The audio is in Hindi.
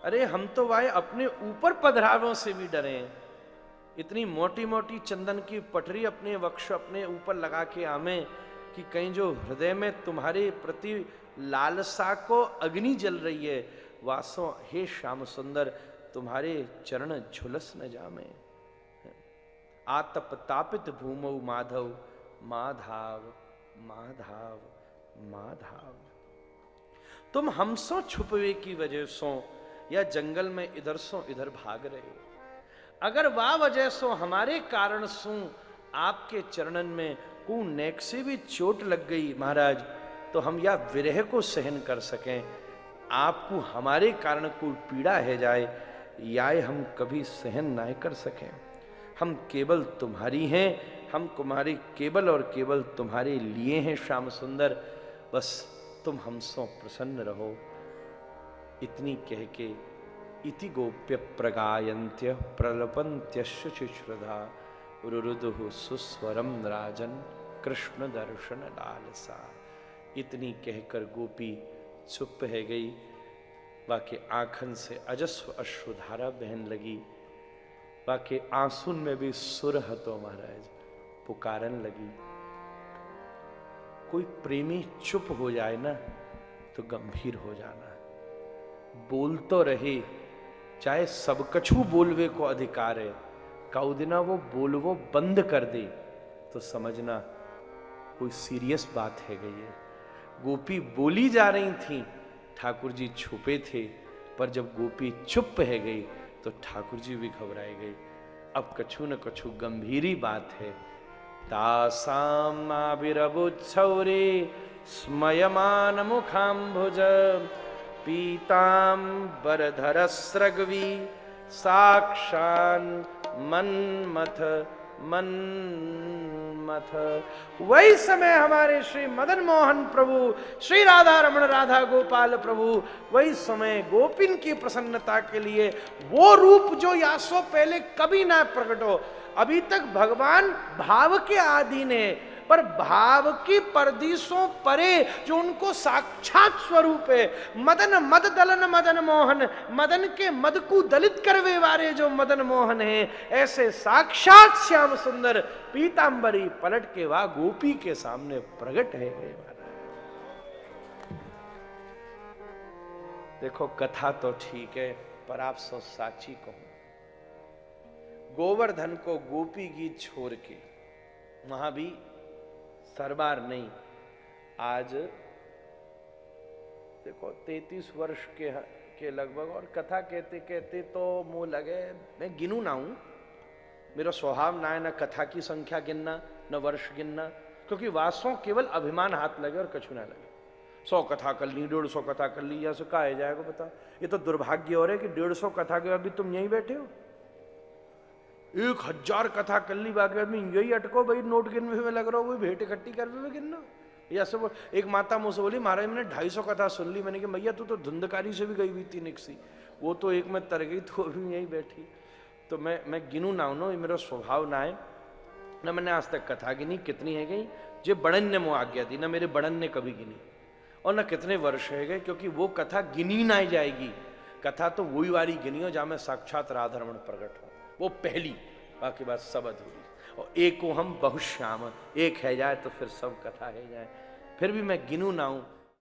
अरे हम तो भाई अपने ऊपर पधरावों से भी डरे हैं। इतनी मोटी मोटी चंदन की पटरी अपने वक्ष अपने ऊपर लगा के आमे कि कहीं जो हृदय में तुम्हारे प्रति लालसा को अग्नि जल रही है, वासो हे श्याम सुंदर तुम्हारे चरण झुलस न जामे। आतप तापित भूमौ माधव माधाव माधाव माधाव। तुम हमसो छुपवे की वजह सो या जंगल में इधर सो इधर भाग रहे हो। अगर वाह वजह सो हमारे कारण सो आपके चरणन में को नेक से भी चोट लग गई महाराज, तो हम या विरह को सहन कर सकें, आपको हमारे कारण कोई पीड़ा है जाए या हम कभी सहन ना कर सकें। हम केवल तुम्हारी हैं, हम तुम्हारी केवल और केवल तुम्हारे लिए हैं श्याम सुंदर, बस तुम हमसो प्रसन्न रहो। इतनी कह के इति गोप्य प्रगायन्त्य प्रलपन्त्य शुचिश्रद्धा रुरुदुः सुस्वरम राजन कृष्ण दर्शन लालसा। इतनी कहकर गोपी चुप रह गई। वाके आंखन से अजस्व अश्रुधारा बहन लगी। वाके आंसुन में भी सुर हतो महाराज पुकारन लगी। कोई प्रेमी चुप हो जाए ना तो गंभीर हो जाना। बोल तो रहे, चाहे सब कछु बोलवे को अधिकार है, कौदिना वो बोलवो बंद कर दे तो समझना कोई सीरियस बात है गई है। गोपी बोली जा रही थी, ठाकुर जी छुपे थे, पर जब गोपी चुप है गई तो ठाकुर जी भी घबराए गए। अब कछु न कछु गंभीरी बात है। तासाम नाभिरबुच्छौरे स्मयमान मुखाम्भुज पीतांबरधर स्रग्वी साक्षान मन्मथ मन्मथ। वही समय हमारे श्री मदन मोहन प्रभु, श्री राधा रमण राधा गोपाल प्रभु, वही समय गोपिन की प्रसन्नता के लिए वो रूप जो यासो पहले कभी ना प्रकट हो। अभी तक भगवान भाव के अधीन है, पर भाव की परदिशों परे जो उनको साक्षात स्वरूप है, मदन मद दलन मदन मोहन, मदन के मद को दलित करवे वाले जो मदन मोहन हैं, ऐसे साक्षात श्याम सुंदर पीतांबरी पलट के वह गोपी के सामने प्रकट है गए। देखो कथा तो ठीक है, पर आप सो साची कहो, गोवर्धन को गोपी गीत छोड़ के वहां भी सरबार नहीं। आज देखो 33 वर्ष के लगभग, और कथा कहते कहते तो मुंह लगे, मैं गिनू ना हूं, मेरा स्वभाव ना है ना कथा की संख्या गिनना न वर्ष गिनना, क्योंकि वास्तव केवल अभिमान हाथ लगे और कछु ना लगे। 100 कथा कर ली, 150 कथा कर ली, ऐसे कहा जाएगा बता। ये तो दुर्भाग्य हो रहा है कि 150 कथा के बाद भी तुम यहीं बैठे हो। 1000 कथा कर ली, बाकी आदमी यही अटको भाई, नोट गिनवे में लग रहा हो, वही भेंट इकट्ठी करवे में गिनना। या सब एक माता मुझसे बोली, महाराज मैंने 250 कथा सुन ली। मैंने कहा भैया तू तो धुंधकारी से भी गई हुई थी निकसी, वो तो एक में तर गई, तो अभी यही बैठी। तो मैं गिनू ना हूं, ये मेरा स्वभाव ना है ना। मैंने आज तक कथा गिनी कितनी है गई, जो बड़न ने मुँह आज्ञा दी ना, मेरे बड़न ने कभी गिनी, और ना कितने वर्ष है गए, क्योंकि वो कथा गिनी ना ही जाएगी। कथा तो वही वाली गिनी हो जहां में साक्षात राधा रमण प्रकट हो, वो पहली, बाकी बात सब अधूरी। और एक को हम बहुश्याम, एक है जाए तो फिर सब कथा है जाए। फिर भी मैं गिनू ना हूं,